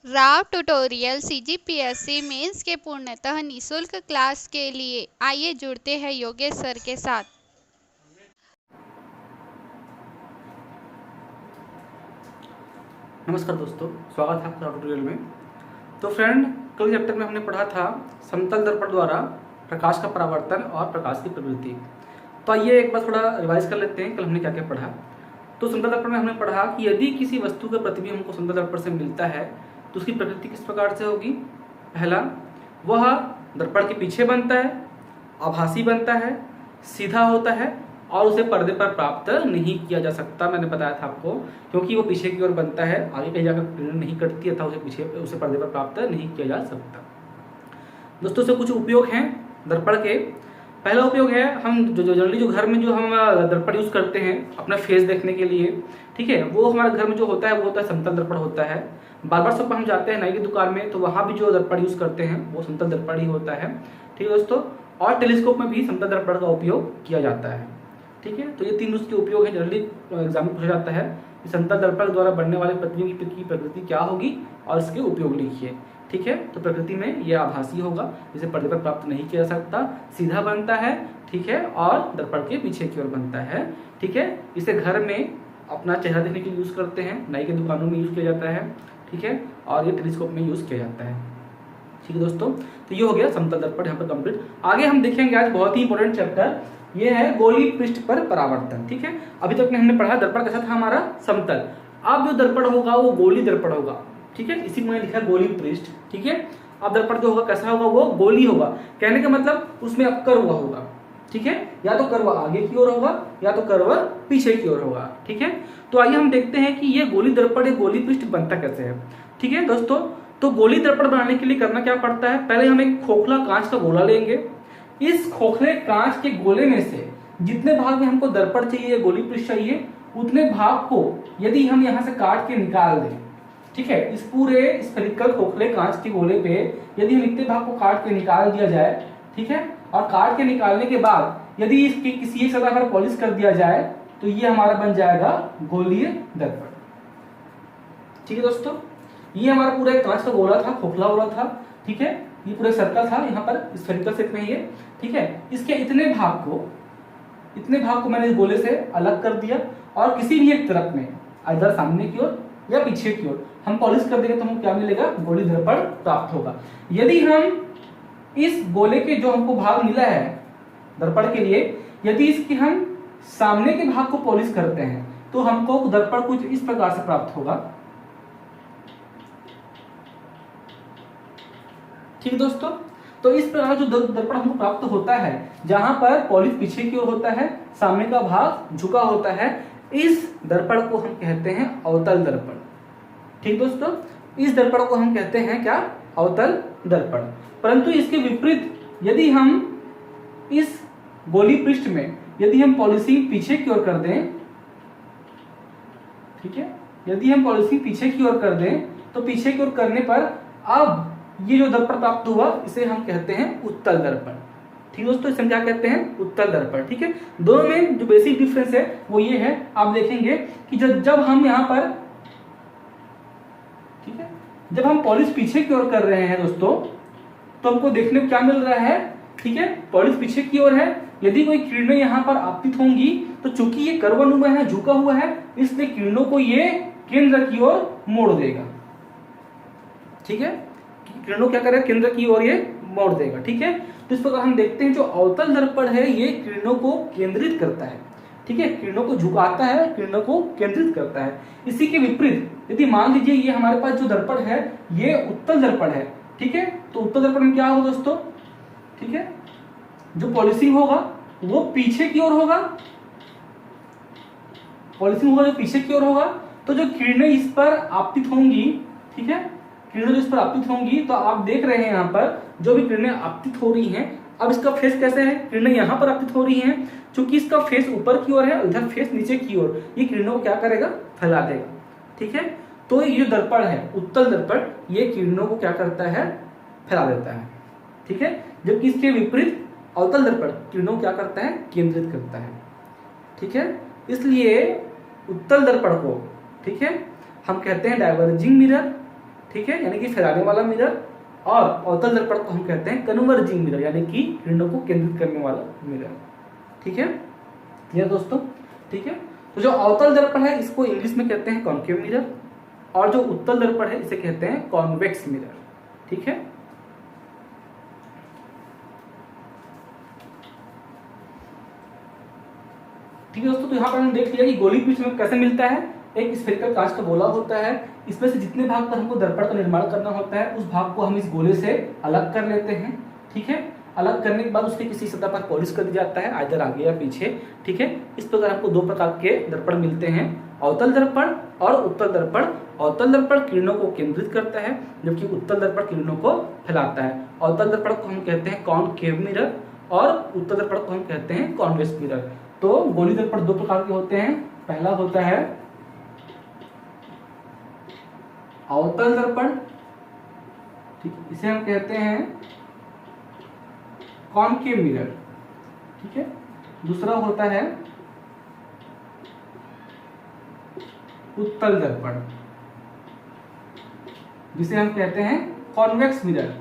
Rao tutorial CGPSC mains के पूर्णतः निःशुल्क क्लास के लिए आइए जुड़ते हैं योगेश सर के साथ। नमस्कार दोस्तों, स्वागत है आपका ट्यूटोरियल में। तो फ्रेंड, कल चैप्टर में हमने पढ़ा था समतल दर्पण द्वारा प्रकाश का परावर्तन और प्रकाश की प्रवृत्ति। तो आइए एक बार थोड़ा रिवाइज कर लेते हैं, कल हमने क्या क्या पढ़ा। तो समतल दर्पण में हमने पढ़ा कि यदि किसी वस्तु का प्रतिबिंब हमको समतल दर्पण से मिलता है तो उसकी प्रकृति किस प्रकार से होगी। पहला, वह दर्पण के पीछे बनता है, आभासी बनता है, सीधा होता है और उसे पर्दे पर प्राप्त नहीं किया जा सकता। मैंने बताया था आपको, क्योंकि वो पीछे की ओर बनता है, आगे कहीं जाकर किरण नहीं कटती अतः उसे पर्दे पर प्राप्त नहीं किया जा सकता। दोस्तों, से कुछ उपयोग हैं दर्पण के। पहला उपयोग है, हम जो जनरली जो घर में जो हम दर्पण यूज करते हैं अपना फेस देखने के लिए, ठीक है, वो हमारे घर में जो होता है वो होता है समतल दर्पण होता है। बार्बर शॉप पर हम जाते हैं नाई की दुकान में, तो वहां भी जो दर्पण यूज करते हैं वो समतल दर्पण ही होता है। ठीक है दोस्तों, और टेलीस्कोप में भी समतल दर्पण का उपयोग किया जाता है। ठीक है, तो ये तीन उसके उपयोग है। जनरली एग्जाम में पूछा जाता है कि समतल दर्पण द्वारा बनने वाले प्रतिबिंब की प्रकृति क्या होगी और इसके उपयोग लिखिए। ठीक है, तो प्रकृति में यह आभासी होगा, जिसे पर्दे पर प्राप्त नहीं किया जा सकता, सीधा बनता है, ठीक है, और दर्पण के पीछे की ओर बनता है। ठीक है, इसे घर में अपना चेहरा देखने के लिए यूज करते हैं, नाई के दुकानों में यूज किया जाता है। ठीक है, और ये टेलीस्कोप में यूज किया जाता है। ठीक है दोस्तों, तो ये हो गया समतल दर्पण यहाँ पर कंप्लीट। आगे हम देखेंगे आज बहुत ही इंपॉर्टेंट चैप्टर, ये है गोली पृष्ठ पर परावर्तन। ठीक है, अभी तक हमने पढ़ा दर्पण कैसा था हमारा समतल। अब जो दर्पण होगा वो गोली दर्पण होगा। ठीक है, इसी में लिखा है गोली पृष्ठ। ठीक है, अब दर्पण जो होगा कैसा होगा, वो गोली होगा। कहने का मतलब उसमें अक्कर हुआ होगा। ठीक है, या तो कर्व आगे की ओर होगा या तो कर्व पीछे की ओर होगा। ठीक है, तो आइए हम देखते हैं कि ये गोली दर्पण या गोली पृष्ठ बनता कैसे है। ठीक है दोस्तों, तो गोली दर्पण बनाने के लिए करना क्या पड़ता है, पहले हम एक खोखला कांच का गोला लेंगे। इस खोखले कांच के गोले में से जितने भाग में हमको दर्पण चाहिए, गोली पृष्ठ चाहिए, उतने भाग को यदि हम यहां से काट के निकाल दें, ठीक है, इस पूरे स्फेरिकल खोखले कांच के गोले पे यदि हम इतने भाग को काट के निकाल दिया जाए, ठीक है, और काट के निकालने के बाद यदि इसकी किसी एक सतह पर पॉलिश कर दिया जाए तो ये हमारा बन जाएगा गोलीय दर्पण। ठीक है दोस्तों, ये हमारा पूरा एक कांच का गोला था, खोखला गोला था। ठीक है, ये पूरा सर्कल था, यहाँ पर स्फेरिकल शेप में ये। ठीक है, इसके इतने भाग को मैंने इस गोले से अलग कर दिया और किसी भी एक तरफ में, इधर सामने की ओर या पीछे की ओर हम पॉलिश कर देंगे तो हमको क्या मिलेगा, गोली दर्पण प्राप्त होगा। यदि हम इस गोले के जो हमको भाग मिला है दर्पण के लिए, यदि इसकी हम सामने के भाग को पॉलिश करते हैं तो हमको दर्पण कुछ इस प्रकार से प्राप्त होगा। ठीक दोस्तों, तो इस प्रकार जो दर्पण हमको प्राप्त होता है, जहां पर पॉलिश पीछे की ओर होता है, सामने का भाग झुका होता है, इस दर्पण को हम कहते हैं अवतल दर्पण। ठीक दोस्तों, इस दर्पण को हम कहते हैं क्या, अवतल दर्पण। परंतु इसके विपरीत यदि हम इस गोली पृष्ठ में यदि हम पॉलिशिंग पीछे की ओर कर दें, ठीक है, यदि हम पॉलिशिंग पीछे की ओर कर दें तो पीछे की ओर करने पर अब ये जो दर्पण प्राप्त हुआ इसे हम कहते हैं उत्तल दर्पण। ठीक दोस्तों, इसे हम क्या कहते हैं, उत्तल दर्पण। ठीक है, दोनों में जो बेसिक डिफरेंस है वो ये है, आप देखेंगे कि जब हम यहाँ पर, ठीक है, जब हम पॉलिश पीछे की ओर कर रहे हैं दोस्तों, तो हमको देखने को क्या मिल रहा है, ठीक है, पॉलिश पीछे की ओर है। यदि कोई किरणें यहाँ पर आपतित होंगी तो चूंकि ये कर्वानुमा है, झुका हुआ है, इसलिए किरणों को ये केंद्र की ओर मोड़ देगा। ठीक है, किरणों क्या करेगा, केंद्र की ओर ये मोड़ देगा। ठीक है, तो इस प्रकार हम देखते हैं जो अवतल दर्पण है ये किरणों को केंद्रित करता है। ठीक है, किरणों को झुकाता है, किरणों को केंद्रित करता है। इसी के विपरीत यदि मान लीजिए ये हमारे पास जो दर्पण है ये उत्तल दर्पण है, ठीक है, तो उत्तल दर्पण में क्या होगा दोस्तों, ठीक है, जो पॉलिशिंग होगा वो पीछे की ओर होगा, पॉलिशिंग होगा जो पीछे की ओर होगा, तो जो किरणें इस पर आपतित होंगी, ठीक है, किरणें जो इस पर आपतित होंगी, तो आप देख रहे हैं यहाँ पर जो भी किरणें आपतित हो रही हैं, अब इसका फेस कैसे है, किरणें यहाँ पर आपतित हो रही हैं, चूंकि इसका फेस ऊपर की ओर है, इधर फेस नीचे की ओर, ये किरणों को क्या करेगा, फैला देगा। ठीक है, तो ये जो दर्पण है उत्तल दर्पण, ये किरणों को क्या करता है, फैला देता है। ठीक है, जबकि इसके विपरीत अवतल दर्पण किरणों को क्या करता है, केंद्रित करता है। ठीक है, इसलिए उत्तल दर्पण को, ठीक है, हम कहते हैं डाइवर्जिंग मिरर। ठीक है, यानी कि फैलाने वाला मिरर। और अवतल दर्पण को हम कहते हैं कन्वर्जिंग मिरर, यानी कि किरणों को केंद्रित करने वाला मिरर। ठीक है, क्लियर दोस्तों? ठीक है, तो जो अवतल दर्पण है इसको इंग्लिश में कहते हैं कॉन्केव मिरर, और जो उत्तल दर्पण है इसे कहते हैं कॉन्वेक्स मिरर। ठीक है, ठीक है दोस्तों, तो यहाँ पर हमने देख लिया कि गोली पृष्ठ में कैसे मिलता है। एक स्फेरिकल कांच का गोला होता है, इसमें से जितने भाग पर हमको दर्पण का निर्माण करना होता है उस भाग को हम इस गोले से अलग कर लेते हैं। ठीक है, अलग करने के बाद उसके किसी सतह पर पॉलिश कर दिया जाता है, आइदर आगे या पीछे। ठीक है, इस प्रकार हमको दो प्रकार के दर्पण मिलते हैं, अवतल दर्पण और उत्तल दर्पण। अवतल दर्पण किरणों को केंद्रित करता है, जबकि उत्तल दर्पण किरणों को फैलाता है। अवतल दर्पण को हम कहते हैं कॉनकेव मिरर और उत्तल दर्पण को हम कहते हैं कॉन्वेक्स मिरर। तो गोली दर्पण दो प्रकार के होते हैं, पहला होता है अवतल दर्पण, ठीक, इसे हम कहते हैं कॉनकेव मिरर। ठीक है, दूसरा होता है उत्तल दर्पण, जिसे हम कहते हैं कॉन्वेक्स मिरर।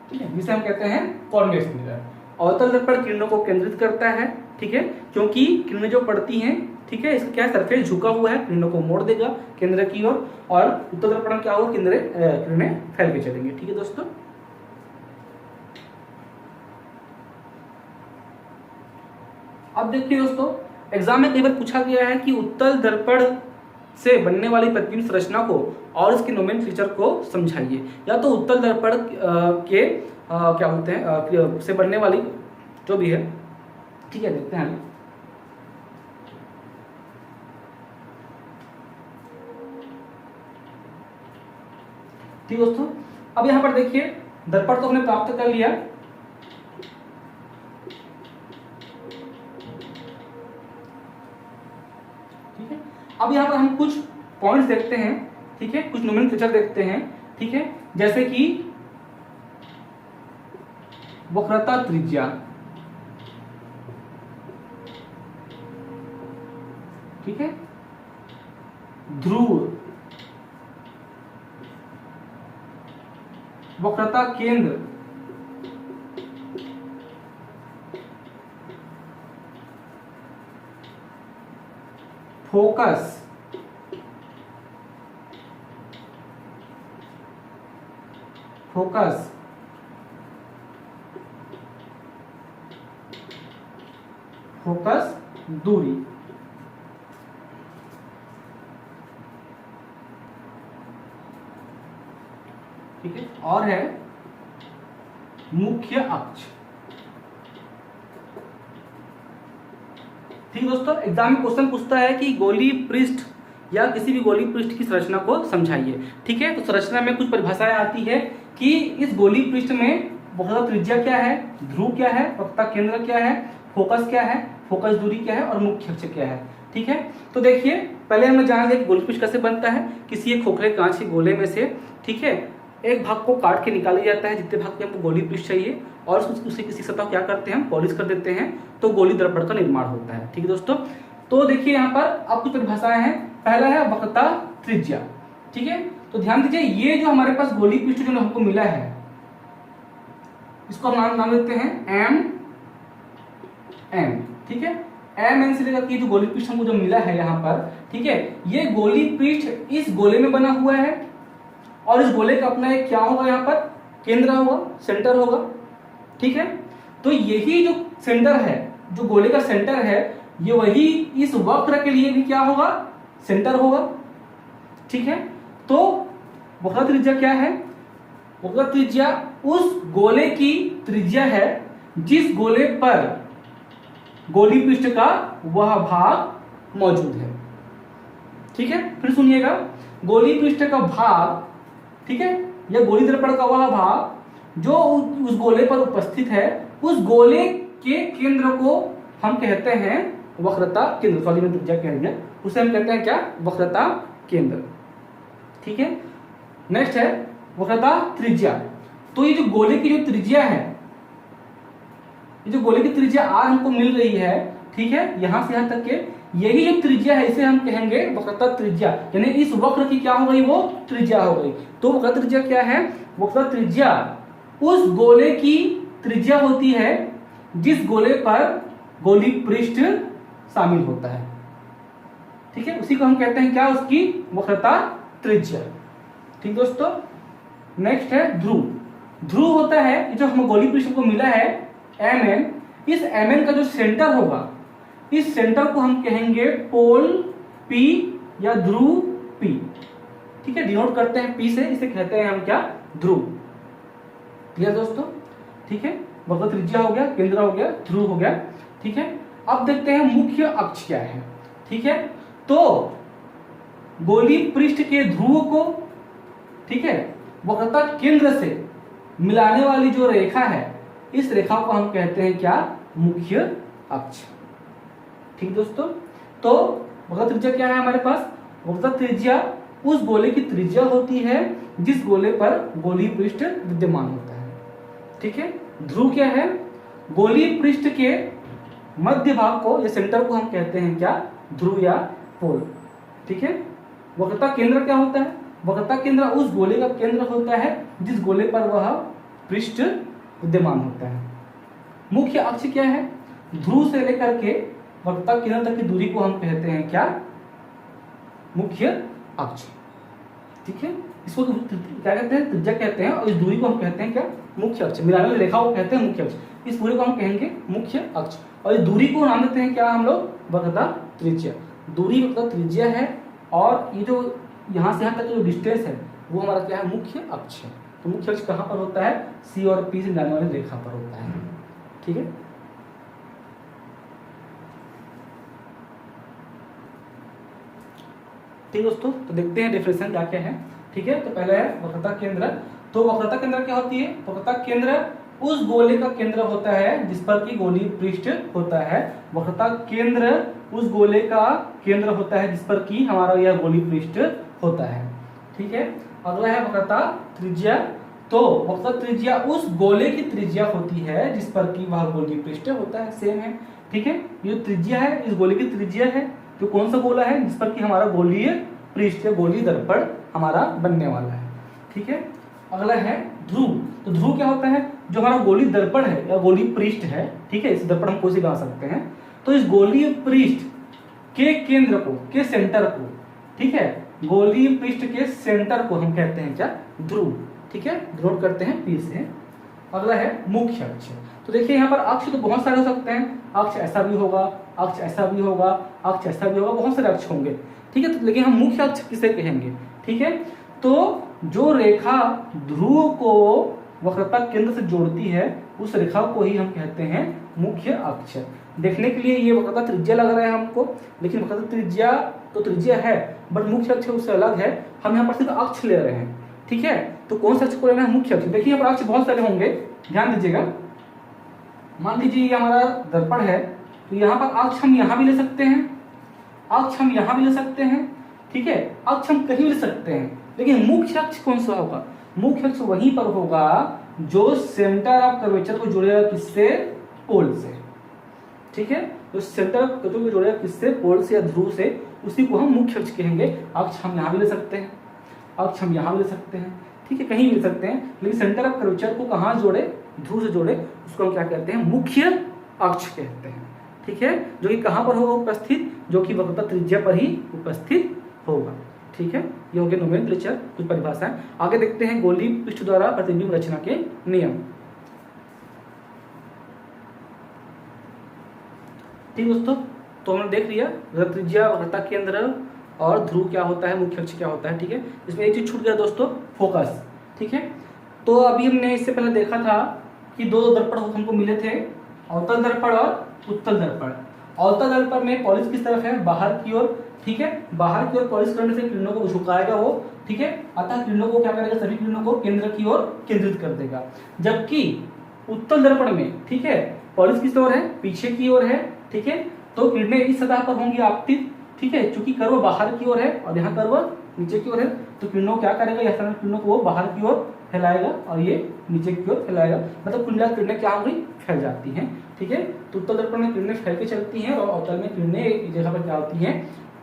ठीक है, जिसे हम कहते हैं कॉन्वेक्स मिरर। अवतल दर्पण किरणों को केंद्रित करता है, ठीक है, क्योंकि किरणें जो पड़ती हैं, ठीक है, इसका क्या सरफेस झुका हुआ है, किरणों को मोड़ देगा केंद्र की ओर, और उत्तल दर्पण क्या होगा, किरणें फैल के चलेंगे। ठीक है दोस्तों, अब देखिए दोस्तों, एग्जाम में कई बार पूछा गया है कि उत्तल दर्पण से बनने वाली प्रतिबिंब संरचना को और इसके नोमेनक्लेचर को समझाइए। या तो उत्तल दर्पण के क्या बोलते हैं से बनने वाली जो भी है, ठीक है, देखते हैं। ठीक दोस्तों, अब यहाँ पर देखिए दर्पण तो हमने प्राप्त कर लिया। ठीक है, अब यहाँ पर हम कुछ पॉइंट्स देखते हैं, ठीक है, कुछ नोमेनक्लेचर देखते हैं। ठीक है, जैसे कि वक्रता त्रिज्या, ठीक है, ध्रुव, वक्रता केंद्र, फोकस, फोकस, फोकस दूरी। ठीक है, और है मुख्य अक्ष। ठीक दोस्तों, एग्जाम में क्वेश्चन पूछता है कि गोली पृष्ठ या किसी भी गोली पृष्ठ की संरचना को समझाइए। ठीक है, तो संरचना में कुछ परिभाषाएं आती है कि इस गोली पृष्ठ में वक्रता त्रिज्या क्या है, ध्रुव क्या है, वक्रता केंद्र क्या है, फोकस क्या है, फोकस दूरी क्या है और मुख्य अक्ष क्या है। ठीक है, तो देखिए पहले हमने जान लिया कि गोली पृष्ठ कैसे बनता है। किसी एक खोखले कांच के गोले में से, ठीक है, एक भाग को काट के निकाला जाता है, जितने भाग पे हमको गोली पृष्ठ चाहिए, और उसे किसी सतह क्या करते हैं, हम पॉलिश कर देते हैं, तो गोली दर्पण का निर्माण होता है। ठीक है दोस्तों, तो देखिए यहाँ पर अब कुछ परिभाषाएं हैं। पहला है वक्रता त्रिज्या। ठीक है, तो ध्यान दीजिए, ये जो हमारे पास गोली पृष्ठ जो हमको मिला है, इसको हम नाम देते हैं एम एन। ठीक है, एम एन से लेकर के जो गोली पृष्ठ हमको जो मिला है यहाँ पर, ठीक है, ये गोली पृष्ठ इस गोले में बना हुआ है, और इस गोले का अपना एक क्या होगा, यहाँ पर केंद्र होगा, सेंटर होगा। ठीक है, तो यही जो सेंटर है, जो गोले का सेंटर है, ये वही इस वक्र के लिए भी क्या होगा, सेंटर होगा। ठीक है, तो वक्रता त्रिज्या क्या है, वक्रता त्रिज्या उस गोले की त्रिज्या है जिस गोले पर गोली पृष्ठ का वह भाग मौजूद है। ठीक है, फिर सुनिएगा, गोली पृष्ठ का भाग, ठीक है, या गोली दर्पण का वह भाग जो उस गोले पर उपस्थित है, उस गोले के केंद्र को हम कहते हैं वक्रता केंद्र। सॉरी, मैं त्रिज्या कह दिया, उसे हम कहते हैं क्या, वक्रता केंद्र। ठीक है, नेक्स्ट है वक्रता त्रिज्या। तो ये जो गोले की जो त्रिज्या है, ये जो गोले की त्रिज्या आर हमको मिल रही है, ठीक है, यहां से यहां तक के, यही जो त्रिज्या है इसे हम कहेंगे वक्रता त्रिज्या, यानी इस वक्र की क्या हो गई, वो त्रिज्या हो गई। तो वक्रता त्रिज्या क्या है, वक्रता त्रिज्या उस गोले की त्रिज्या होती है जिस गोले पर गोली पृष्ठ शामिल होता है, ठीक है, उसी को हम कहते हैं क्या, उसकी वक्रता त्रिज्या। ठीक दोस्तों, नेक्स्ट है ध्रुव। ध्रुव होता है जो हम गोली पृष्ठ को मिला है mn, इस mn का जो सेंटर होगा, इस सेंटर को हम कहेंगे पोल P या ध्रुव P, ठीक है, डिनोट करते हैं P से, इसे कहते हैं हम क्या, ध्रुव। क्लियर दोस्तों, ठीक है, वक्रता त्रिज्या हो गया, केंद्र हो गया, ध्रुव हो गया, ठीक है। अब देखते हैं मुख्य अक्ष क्या है, ठीक है। तो गोली पृष्ठ के ध्रुव को, ठीक है, वक्रता केंद्र से मिलाने वाली जो रेखा है, इस रेखा को हम कहते हैं क्या, मुख्य अक्ष। ठीक दोस्तों, तो वक्रता त्रिज्या क्या है हमारे पास, वक्रता त्रिज्या उस गोले की त्रिज्या होती है जिस गोले पर गोली पृष्ठ विद्यमान होता है, ठीक है। ध्रुव क्या है, गोली पृष्ठ के मध्य भाग को या सेंटर को हम कहते हैं क्या, ध्रुव या पोल, ठीक है। वक्रता केंद्र क्या होता है, वक्रता केंद्र उस गोले का केंद्र होता है जिस गोले पर वह पृष्ठ विद्यमान होता है। मुख्य अक्ष क्या है, ध्रुव से लेकर के वक्रता केंद्र तक की दूरी को हम कहते हैं क्या, मुख्य अक्ष, ठीक है। इसको क्या कहते हैं, त्रिज्या कहते हैं, और इस दूरी को हम कहते हैं क्या, मुख्य अक्ष। मिलाने वाली रेखा को कहते हैं मुख्य अक्ष, इस पूरे को हम कहेंगे मुख्य अक्ष, और इस दूरी को नाम देते हैं क्या हम लोग, वक्रता त्रिज्या। दूरी वक्रता त्रिज्या है, और ये जो यहाँ से यहाँ तक जो डिस्टेंस है वो हमारा क्या है, मुख्य अक्ष है। तो मुख्य अक्ष कहाँ पर होता है, सी और पी से मिलाने वाली रेखा पर होता है, ठीक है। ठीक दोस्तों, तो देखते हैं डेफिनेशन क्या क्या है, ठीक है। तो पहले है वक्रता केंद्र। तो वक्रता केंद्र क्या होती है, वक्रता केंद्र उस गोले का केंद्र होता है जिस पर की गोली पृष्ठ होता है। वक्रता केंद्र उस गोले का केंद्र होता है जिस पर की हमारा यह गोली पृष्ठ होता है, ठीक है। अगला है वक्रता त्रिज्या। तो वक्रता त्रिज्या उस गोले की त्रिज्या होती है जिस पर की वह गोली पृष्ठ होता है, सेम है, ठीक है। ये जो त्रिज्या है इस गोले की त्रिज्या है, तो कौन सा गोला है, जिस पर की हमारा गोलीय पृष्ठ या गोली दर्पण हमारा बनने वाला है, ठीक है। अगला है ध्रुव। तो ध्रुव क्या होता है, जो हमारा गोली दर्पण है या गोली पृष्ठ है, ठीक है, इस दर्पण हम कोई से बना सकते हैं। तो इस गोलीय पृष्ठ के केंद्र को, के सेंटर को, ठीक है, गोलीय पृष्ठ के सेंटर को हम कहते हैं क्या, ध्रुव, ठीक है, नोट करते हैं पी से। अगला है मुख्य अक्ष। तो देखिए यहाँ पर अक्ष तो बहुत सारे हो सकते हैं, अक्ष ऐसा भी होगा, अक्ष ऐसा भी होगा, अक्ष ऐसा भी होगा, बहुत सारे अक्ष होंगे, ठीक है। तो लेकिन हम मुख्य अक्ष किसे कहेंगे, ठीक है। तो जो रेखा ध्रुव को वक्रता केंद्र से जोड़ती है उस रेखा को ही हम कहते हैं मुख्य अक्ष। देखने के लिए ये वक्रता त्रिज्या लग रहा है हमको, लेकिन वक्रता त्रिज्या तो त्रिज्या है, बट मुख्य अक्ष उससे अलग है। हम यहाँ पर सिर्फ अक्ष ले रहे हैं, ठीक है। तो कौन सा अक्ष को लेना है, मुख्य अक्ष। देखिए यहाँ पर अक्ष बहुत सारे होंगे, ध्यान दीजिएगा। मान लीजिए ये हमारा दर्पण है, तो यहाँ पर अक्ष हम यहाँ भी ले सकते हैं, अक्ष हम यहाँ भी ले सकते हैं, ठीक है, अक्ष हम कहीं भी ले सकते हैं। लेकिन मुख्य अक्ष कौन सा होगा, मुख्य अक्ष वहीं पर होगा जो सेंटर ऑफ कर्वेचर को जोड़ेगा किससे, पोल से, ठीक है। तो सेंटर ऑफ कर्वेचर को जोड़ेगा किससे, पोल से या ध्रुव से, उसी को हम मुख्य अक्ष कहेंगे। अक्ष हम यहाँ भी ले सकते हैं, अक्ष हम यहाँ भी ले सकते हैं, ठीक है, कहीं भी ले सकते हैं, लेकिन सेंटर ऑफ कर्वेचर को कहाँ जोड़े, ध्रुव से जोड़े, उसको हम क्या कहते हैं, मुख्य अक्ष कहते हैं, ठीक है। जो कि कहाँ पर होगा उपस्थित, जो कि वक्रता त्रिज्या पर ही उपस्थित होगा, ठीक है। ये हो गया नोमेनक्लेचर, कुछ परिभाषाएं। आगे देखते हैं गोली पृष्ठ द्वारा प्रतिबिंब रचना के नियम। ठीक दोस्तों, तो हमने देख लिया वक्रता त्रिज्या, वक्रता केंद्र और ध्रुव क्या होता है, मुख्य अक्ष क्या होता है, ठीक है। इसमें एक चीज छूट गया दोस्तों, फोकस, ठीक है। तो अभी हमने इससे पहले देखा था कि दो दर्पण हमको मिले थे, अवतल दर्पण और उत्तल दर्पण। अवतल दर्पण में पॉलिश किस तरफ है, बाहर की ओर, ठीक है। बाहर की ओर पॉलिश करने से किरणों को झुकाएगा वो, ठीक है, अतः किरणों को क्या करेगा, सभी किरणों को केंद्र की ओर केंद्रित कर देगा। जबकि उत्तल दर्पण में, ठीक है, पॉलिश किस ओर है, पीछे की ओर है, ठीक है। तो किरणें इस सतह पर होंगी आपतित, ठीक है, चूंकि कर्व बाहर की ओर है और यहाँ कर्व नीचे की ओर है, तो किरणों क्या करेगा, यह किरणों को वो बाहर की ओर फैलाएगा और ये नीचे की ओर फैलाएगा, मतलब कुल मिलाकर किरणें क्या होंगी, फैल जाती हैं। ठीक है। तो उत्तल दर्पण में किरणें फैल के चलती हैं और अवतल में किरणें एक जगह पर क्या होती हैं,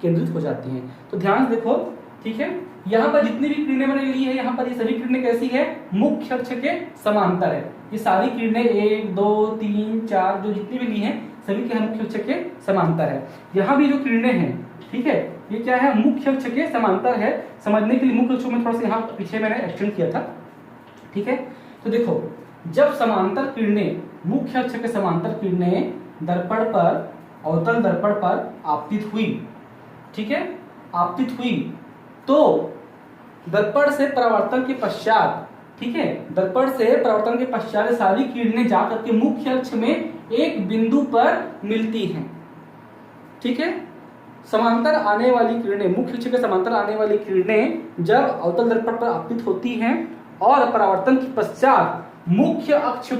केंद्रित हो जाती हैं। तो ध्यान से देखो, ठीक है। यहाँ पर जितनी भी किरणें मैंने ली है, यहाँ पर ये सभी किरणें कैसी है, मुख्य अक्ष के समांतर है। ये सारी किरणें 1 2 3 4 जो जितनी भी ली हैं सभी के मुख्य अक्ष के समांतर है। यहाँ भी जो किरणें हैं, ठीक है, ये क्या है, मुख्य अक्ष के समांतर है। समझने के लिए मुख्य अक्ष में थोड़ा सा यहाँ पीछे मैंने एक्सटेंड किया था, ठीक है। तो देखो, जब समांतर किरणें, मुख्य अक्ष के समांतर किरणें दर्पण पर, अवतल दर्पण पर आपतित हुई, ठीक है, आपतित हुई, तो दर्पण से परावर्तन के पश्चात, ठीक है, दर्पण से परावर्तन के पश्चात सारी किरणें जाकर के मुख्य अक्ष में एक बिंदु पर मिलती हैं, ठीक है। समांतर आने वाली किरणें, मुख्य अक्ष के समांतर आने वाली किरणें जब अवतल दर्पण पर आपतित होती हैं और परावर्तन के पश्चात मुख्य अक्ष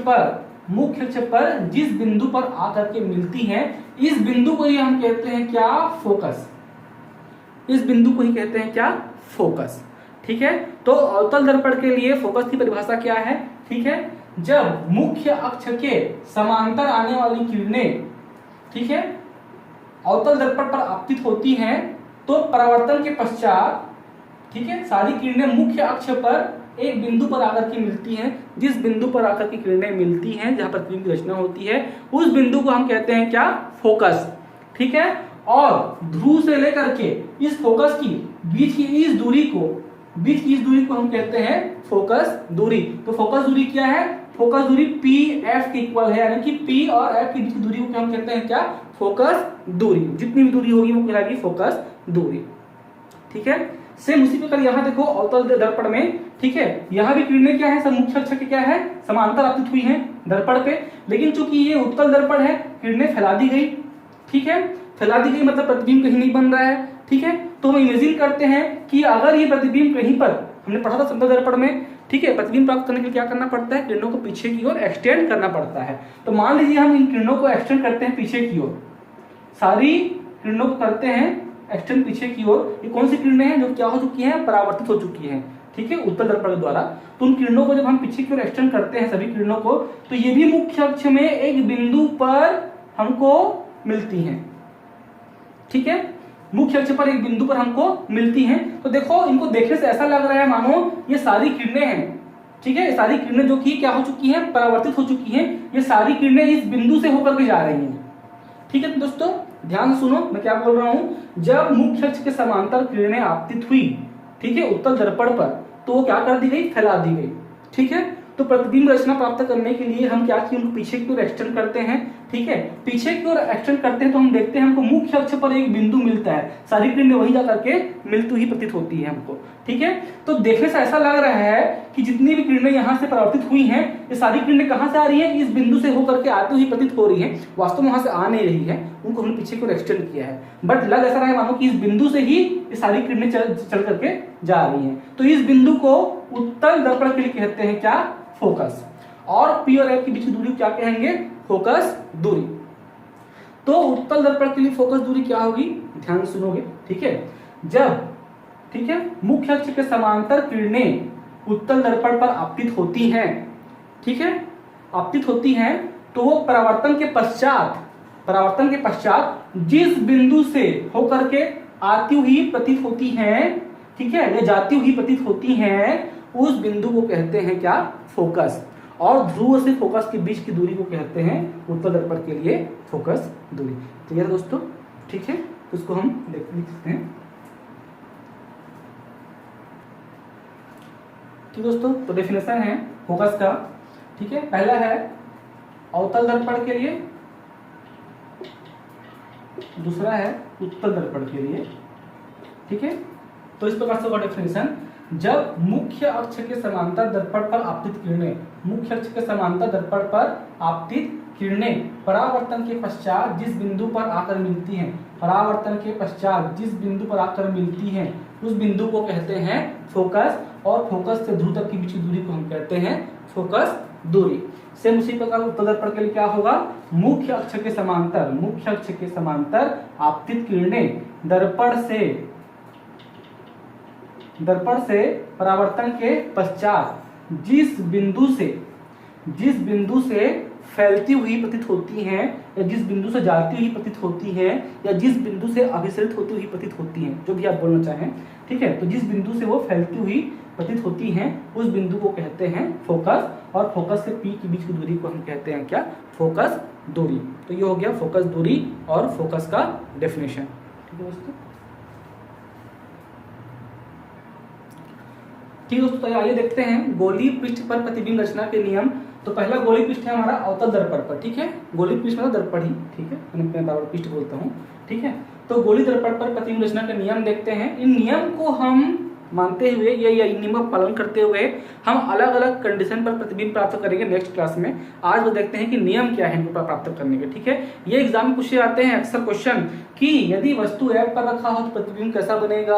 पर जिस बिंदु पर आकर के मिलती हैं, इस बिंदु को ही हम कहते हैं क्या, फोकस। इस बिंदु को ही कहते हैं क्या, फोकस, ठीक है। तो अवतल दर्पण के लिए फोकस की परिभाषा क्या है, ठीक है, जब मुख्य अक्ष के समांतर आने वाली किरणें, ठीक है, अवतल दर्पण पर आपतित होती हैं तो परावर्तन के पश्चात, ठीक है, सारी किरणें मुख्य अक्ष पर एक बिंदु पर आकर के मिलती हैं। जिस बिंदु पर आकर के किरणें मिलती हैं, जहां पर किरण की रचना होती है, उस बिंदु को हम कहते हैं क्या, फोकस, ठीक है। और ध्रुव से लेकर के इस फोकस की बीच की इस दूरी को हम कहते हैं फोकस दूरी। तो फोकस दूरी क्या है, फोकस दूरी पी एफ के इक्वल है, यानी कि पी और एफ के बीच की दूरी को हम कहते हैं क्या, फोकस दूरी। जितनी भी दूरी होगी वो कहलाएगी फोकस दूरी, ठीक है। सेम उसी प्रकार यहाँ देखो अवतल दर्पण में, ठीक है, यहाँ भी किरणें क्या है, सब मुख्य अक्ष के क्या है, समांतर आपतित हुई हैं दर्पण पे। लेकिन चूंकि ये उत्तल दर्पण है, किरणें फैला दी गई, ठीक है, फैला दी गई मतलब प्रतिबिंब कहीं नहीं बन रहा है, ठीक है। तो हम इमेजिन करते हैं कि अगर ये प्रतिबिंब कहीं पर, हमने पढ़ा था समतल दर्पण में, ठीक है, प्रतिबिंब प्राप्त करने के लिए क्या करना पड़ता है, किरणों को पीछे की ओर एक्सटेंड करना पड़ता है। तो मान लीजिए हम इन किरणों को एक्सटेंड करते हैं पीछे की ओर, सारी किरणों को करते हैं एक्सटेंड पीछे की ओर। ये कौन सी किरणें हैं, जो क्या हो चुकी हैं, परावर्तित हो चुकी हैं, ठीक है, उत्तल दर्पण के द्वारा। तो उन किरणों को जब हम पीछे की ओर एक्सटेंड करते हैं सभी किरणों को, तो ये भी मुख्य अक्ष में एक बिंदु पर हमको मिलती हैं, ठीक है, मुख्य अक्ष पर एक बिंदु पर हमको मिलती हैं। तो देखो, इनको देखने से ऐसा लग रहा है मानो ये सारी किरणें हैं, ठीक है, ये सारी किरणें जो कि क्या हो चुकी हैं, परावर्तित हो चुकी हैं। ये सारी किरणें इस बिंदु से होकर के जा रही हैं, ठीक है। तो दोस्तों ध्यान सुनो मैं क्या बोल रहा हूं, जब मुख्य अक्ष के समांतर किरणें आपतित हुई, ठीक है, उत्तल दर्पण पर, तो वो क्या कर दी गई, फैला दी गई, ठीक है। तो प्रतिबिंब रचना प्राप्त करने के लिए हम क्या किए, उनको पीछे की ओर एक्सटेंड करते हैं, ठीक है। पीछे की ओर एक्सटेंड करते हैं तो हम देखते हैं हमको मुख्य अक्ष पर एक बिंदु मिलता है, सारी किरणें वहीं जाकर के मिलती हुई प्रतीत होती है हमको, ठीक है। तो देखने से ऐसा लग रहा है कि जितनी भी किरणें यहाँ से परावर्तित हुई हैं, ये सारी किरणें कहाँ से आ रही हैं, इस बिंदु से होकर के आती हुई प्रतीत हो रही है। वास्तव में वहां से आ नहीं रही है, उनको हमने पीछे की ओर एक्सटेंड किया है, बट लग ऐसा रहा है मानो कि इस बिंदु से ही ये सारी किरणें चल करके जा रही हैं। तो इस बिंदु को उत्तल दर्पण के लिए कहते हैं क्या, फोकस। और पी और एफ के बीच की दूरी क्या कहेंगे, फोकस दूरी। तो उत्तल दर्पण के लिए फोकस दूरी क्या होगी, ध्यान सुनोगे, ठीक है। जब, ठीक है, मुख्य अक्ष के समांतर किरणें उत्तल दर्पण पर आपतित होती हैं, ठीक है, आपतित होती हैं, तो वो परावर्तन के पश्चात जिस बिंदु से होकर के आती हुई प्रतीत होती हैं, ठीक है, या जाती हुई प्रतीत होती हैं, उस बिंदु को कहते हैं क्या, फोकस। और ध्रुव से फोकस के बीच की दूरी को कहते हैं उत्तल दर्पण के लिए फोकस दूरी। तो ये दोस्तों, ठीक है, उसको हम लिख सकते हैं। तो दोस्तों, तो डेफिनेशन है फोकस का, ठीक है। पहला है अवतल दर्पण के लिए, दूसरा है उत्तल दर्पण के लिए, ठीक है। तो इस प्रकार से होगा डेफिनेशन, जब मुख्य अक्ष के समांतर दर्पण पर आपतित किरणें, मुख्य अक्ष के समांतर दर्पण पर आपतित किरणें परावर्तन के पश्चात जिस बिंदु पर आकर मिलती हैं, परावर्तन के पश्चात जिस बिंदु पर आकर मिलती हैं, उस बिंदु को कहते हैं फोकस। और फोकस से ध्रुव तक की बीच की दूरी को हम कहते हैं फोकस दूरी। सेम उसी प्रकार उत्तल दर्पण के लिए क्या होगा, मुख्य अक्ष के समांतर आपतित किरणें दर्पण से परावर्तन के पश्चात जिस बिंदु से फैलती हुई प्रतीत होती हैं, या जिस बिंदु से जाती हुई प्रतीत होती हैं, या जिस बिंदु से अभिसरित होती हुई प्रतीत होती हैं, जो भी आप बोलना चाहें, ठीक है। तो जिस बिंदु से वो फैलती हुई प्रतीत होती हैं उस बिंदु को कहते हैं फोकस, और फोकस से पी के बीच की दूरी को हम कहते हैं क्या, फोकस दूरी। तो ये हो गया फोकस दूरी और फोकस का डेफिनेशन, ठीक है दोस्तों। ठीक है दोस्तों, आइए देखते हैं गोलीय पृष्ठ पर प्रतिबिंब रचना के नियम। तो पहला गोलीय पृष्ठ है हमारा अवतल दर्पण पर, ठीक है। गोलीय पृष्ठ मतलब दर्पण ही, ठीक है, मैं बार पृष्ठ बोलता हूँ, ठीक है। तो गोलीय दर्पण पर प्रतिबिंब रचना के नियम देखते हैं। इन नियम को हम मानते हुए या इन नियमों का पालन करते हुए हम अलग अलग कंडीशन पर प्रतिबिंब प्राप्त करेंगे नेक्स्ट क्लास में। आज वो देखते हैं कि नियम क्या है इनको प्राप्त करने के, ठीक है। ये एग्जाम में पूछे जाते हैं अक्सर क्वेश्चन कि यदि वस्तु F पर रखा हो तो प्रतिबिंब कैसा बनेगा,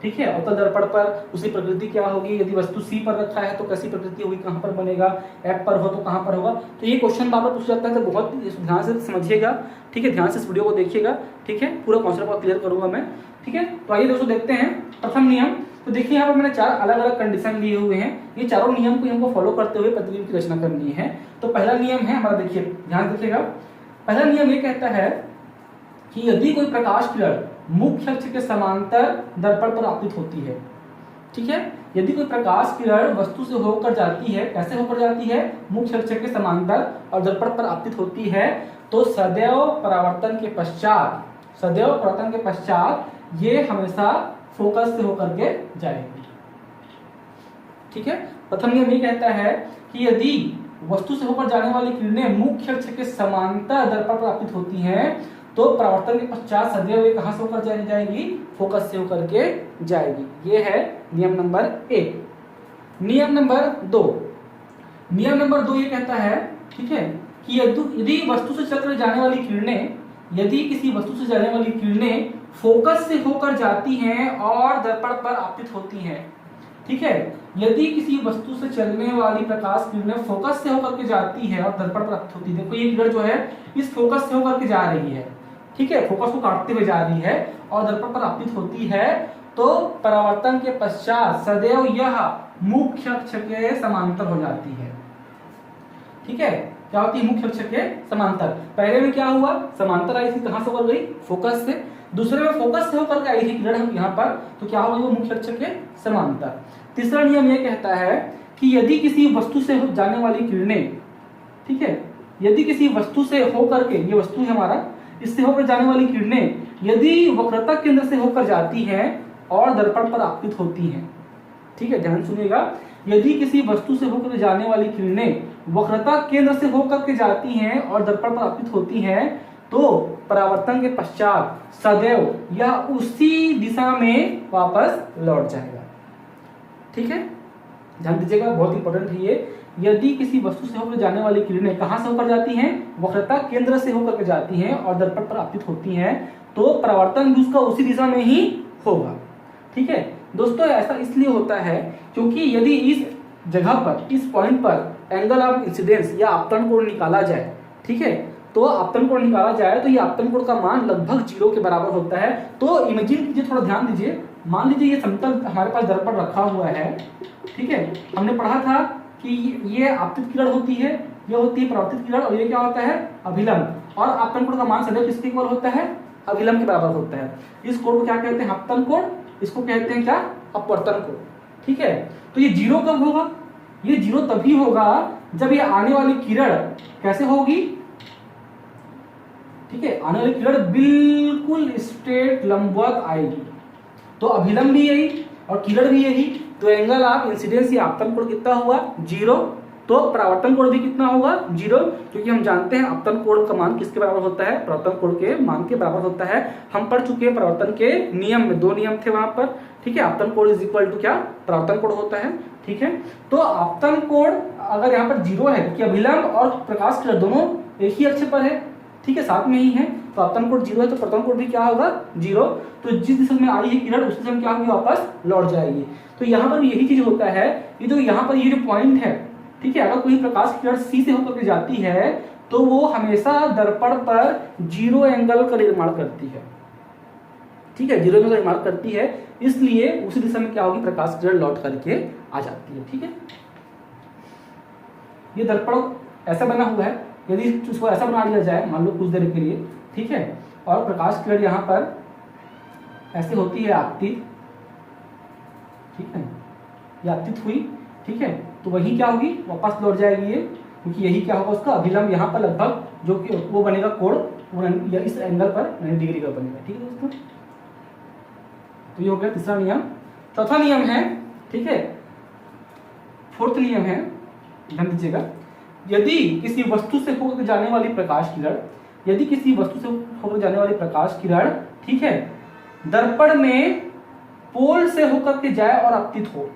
ठीक है। अवतल दर्पण पर उसकी प्रकृति क्या होगी, यदि वस्तु C पर रखा है तो कैसी प्रकृति होगी, कहाँ पर बनेगा, F पर हो तो कहाँ पर होगा। तो ये क्वेश्चन बार बार पूछा जाता है, तो बहुत ध्यान से समझिएगा, ठीक है। ध्यान से इस वीडियो को देखिएगा, ठीक है। पूरा कॉन्सेप्ट क्लियर करूंगा मैं, ठीक है। तो आइए दोस्तों देखते हैं प्रथम नियम। तो देखिए यहाँ पर मैंने 4 अलग अलग कंडीशन लिए हुए हैं। ये चारों नियम को हमको फॉलो करते हुए प्रतिबिंब की रचना करनी है। तो पहला नियम है हमारा, देखिए ध्यान रखिएगा। पहला नियम ये कहता है कि यदि कोई प्रकाश किरण मुख्य अक्ष के समांतर दर्पण पर आपतित होती है, ठीक है। यदि कोई प्रकाश किरण वस्तु से होकर जाती है, कैसे होकर जाती है, मुख्य अक्ष के समांतर और दर्पण पर आपतित होती है, तो सदैव परावर्तन के पश्चात ये हमेशा फोकस से होकर के जाएगी, ठीक है। प्रथम नियम ये कहता है कि यदि वस्तु से होकर जाने वाली किरणें मुख्य अक्ष के समांतर दर्पण पर आपतित होती हैं तो परावर्तन के पश्चात सदैव ये कहां से होकर जाएगी, फोकस से होकर के जाएगी। ये है नियम नंबर 1। नियम नंबर 2 ये कहता है, ठीक है, कि यदि वस्तु से चक्र जाने वाली किरणें, यदि किसी वस्तु से जाने वाली किरणें फोकस से होकर जाती हैं और दर्पण पर आपतित होती हैं, ठीक है। यदि किसी वस्तु से चलने वाली प्रकाश किरणें फोकस से होकर के जाती है और दर्पण पर आपतित होती है, देखो ये किरण जो है इस फोकस से होकर के जा रही है, ठीक है, फोकस को काटते हुए जा रही है और दर्पण पर आपतित होती है, तो परावर्तन के पश्चात सदैव यह मुख्य अक्ष के समांतर हो जाती है, ठीक है। क्या होती है, मुख्य अक्ष के समांतर। पहले में क्या हुआ, समांतर आई थी, कहां से होकर गई, फोकस से। दूसरे में फोकस से होकर के आई थी किरण यहाँ पर, तो क्या होगी, वो मुख्य अक्ष के समांतर। तीसरा नियम ये कहता है कि यदि किसी वस्तु से जाने वाली किरणें, ठीक है, यदि किसी वस्तु से होकर के, ये वस्तु है हमारा, इससे होकर जाने वाली किरणें यदि वक्रता केंद्र से होकर जाती हैं और दर्पण पर आपतित होती हैं, ठीक है, ध्यान सुनिएगा। यदि किसी वस्तु से होकर जाने वाली किरणें वक्रता केंद्र से होकर के जाती हैं और दर्पण पर आपतित होती हैं तो परावर्तन के पश्चात सदैव यह उसी दिशा में वापस लौट जाएगा, ठीक है। ध्यान दीजिएगा, बहुत इंपॉर्टेंट है ये। यदि किसी वस्तु से होकर जाने वाली किरणें कहां से होकर जाती हैं, वक्रता केंद्र से होकर के जाती हैं और दर्पण पर आपतित होती हैं, तो परावर्तन भी उसका उसी दिशा में ही होगा, ठीक है दोस्तों। ऐसा इसलिए होता है क्योंकि यदि इस जगह पर, इस पॉइंट पर एंगल ऑफ इंसिडेंस या आपतन कोण निकाला जाए, ठीक है, तो आपतन कोण निकाला जाए तो ये आपतन कोण का मान लगभग 0 के बराबर होता है। तो इमेजिन कीजिए, थोड़ा ध्यान दीजिए, मान लीजिए ये समतल हमारे पास दर्पण रखा हुआ है, ठीक है। हमने पढ़ा था कि ये आपतित किरण होती है, ये होती है परावर्तित किरण, और ये क्या होता है, अभिलंब। और आपतन कोण का मान सदैव किसके इक्वल होता है, अभिलंब के बराबर होता है। इस कोण को क्या कहते हैं, आपतन कोण, इसको कहते हैं क्या, अपवर्तन कोण, ठीक है। तो ये 0 कब होगा, ये 0 तभी होगा जब ये आने वाली किरण कैसे होगी, ठीक है, आने वाली किरण बिल्कुल स्ट्रेट लंबवत आएगी। तो अभिलंब भी यही और किरण भी यही, तो एंगल ऑफ इंसिडेंस या आपतन कोण कितना हुआ, 0। तो परावर्तन कोण भी कितना होगा, 0, क्योंकि हम जानते हैं आपतन कोण का मान किसके बराबर होता है, परावर्तन कोण के मान के बराबर होता है। हम पढ़ चुके हैं परावर्तन के नियम में, 2 नियम थे वहां पर, ठीक है। आपतन कोण इज इक्वल टू क्या, परावर्तन कोण होता है, ठीक है। तो आपतन कोण अगर यहाँ पर 0 है, क्योंकि अभिलंब और प्रकाश किरण दोनों एक ही अक्ष पर है, ठीक है, साथ में ही है, तो आपतन कोण 0 है तो परावर्तन कोण भी क्या होगा, 0। तो जिस दिशा में आई है किरण उस दिशा में क्या होगी, वापस लौट जाएगी। तो यहाँ पर यही चीज होता है, ये जो यहाँ पर ये जो पॉइंट है, ठीक है, अगर कोई प्रकाश किरण C से होकर के जाती है तो वो हमेशा दर्पण पर 0 एंगल का निर्माण करती है, ठीक है, 0 एंगल का निर्माण करती है, इसलिए उसी दिशा में क्या होगी, प्रकाश किरण लौट करके आ जाती है, ठीक है। ये दर्पण ऐसा बना हुआ है, यदि उसको ऐसा बना दिया जाए, मान लो कुछ देर के लिए, ठीक है, और प्रकाश किरण यहाँ पर ऐसे होती है आपतित, ठीक है, ये आपतित हुई, ठीक है, तो वही क्या होगी, वापस लौट जाएगी ये, क्योंकि यही क्या होगा, उसका अभिलंब यहाँ पर लगभग जो कि वो बनेगा कोण, या इस एंगल पर 90 डिग्री का बनेगा, ठीक है दोस्तों। तो ये हो गया तीसरा नियम। चौथा नियम है, ठीक है, फोर्थ नियम है, ध्यान दीजिएगा, यदि किसी वस्तु से होकर जाने वाली प्रकाश किरण, यदि किसी वस्तु से होकर जाने वाली प्रकाश किरण, ठीक है, दर्पण में पोल से होकर के जाए और आपतित हो,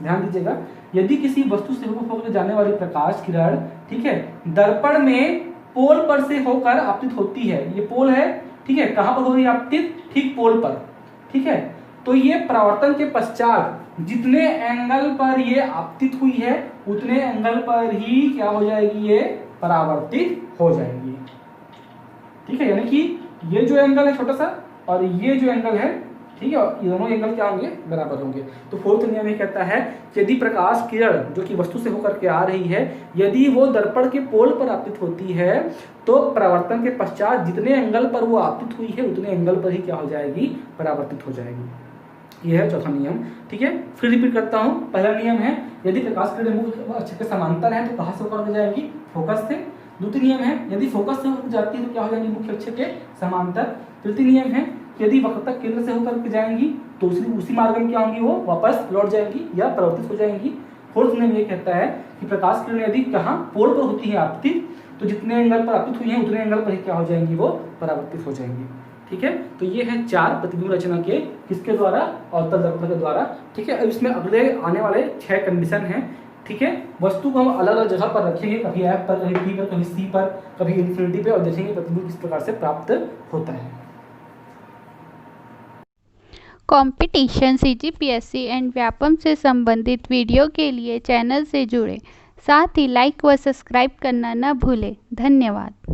ध्यान दीजिएगा, यदि किसी वस्तु से होकर जाने वाली प्रकाश किरण, ठीक है, दर्पण में पोल पर से होकर आपतित होती है, ये पोल है, ठीक है, कहां पर हो रही है आपतित, ठीक पोल पर, ठीक है, तो ये परावर्तन के पश्चात जितने एंगल पर ये आपतित हुई है उतने एंगल पर ही क्या हो जाएगी, ये परावर्तित हो जाएगी, ठीक है, यानी कि ये जो एंगल है छोटा सा और ये जो एंगल है, ठीक है, ये दोनों एंगल क्या होंगे, बराबर होंगे। तो फोर्थ नियम ये कहता है यदि प्रकाश किरण जो कि वस्तु से होकर के आ रही है, यदि वो दर्पण के पोल पर आपतित होती है तो परावर्तन के पश्चात जितने एंगल पर वो आपतित हुई है उतने एंगल पर ही क्या हो जाएगी, परावर्तित हो जाएगी। यह है चौथा नियम, ठीक है। फिर रिपीट करता हूँ, पहला नियम है यदि प्रकाश किरण मुख्य अक्ष के समांतर है तो कहाँ से होकर जाएगी, फोकस से। द्वितीय नियम है यदि फोकस से होकर जाती है तो क्या हो जाएगी, मुख्य अक्ष के समांतर। तृतीय नियम है यदि वक्रता केंद्र से होकर के जाएंगी तो उसी मार्ग में क्या होंगी, वो वापस लौट जाएंगी या परावर्तित हो जाएंगी। फोर्थ नियम ये कहता है कि प्रकाश किरण यदि कहाँ पोल पर होती है आपतित तो जितने एंगल पर आपतित हुई है उतने एंगल पर ही क्या हो जाएंगी, वो परावर्तित हो जाएंगी, ठीक है। तो ये है 4 प्रतिबिंब रचना के किसके द्वारा, अवतल दर्पण के द्वारा, ठीक है। अब इसमें अगले आने वाले 6 कंडीशन हैं, ठीक है। वस्तु को हम अलग अलग जगह पर रखेंगे, कभी F पर, कभी P पर, कभी C पर, कभी इन्फिनिटी पे, और देखेंगे प्रतिबिंब किस प्रकार से प्राप्त होता है। कंपटीशन, CGPSC एंड व्यापम से संबंधित वीडियो के लिए चैनल से जुड़ें, साथ ही लाइक व सब्सक्राइब करना न भूलें। धन्यवाद।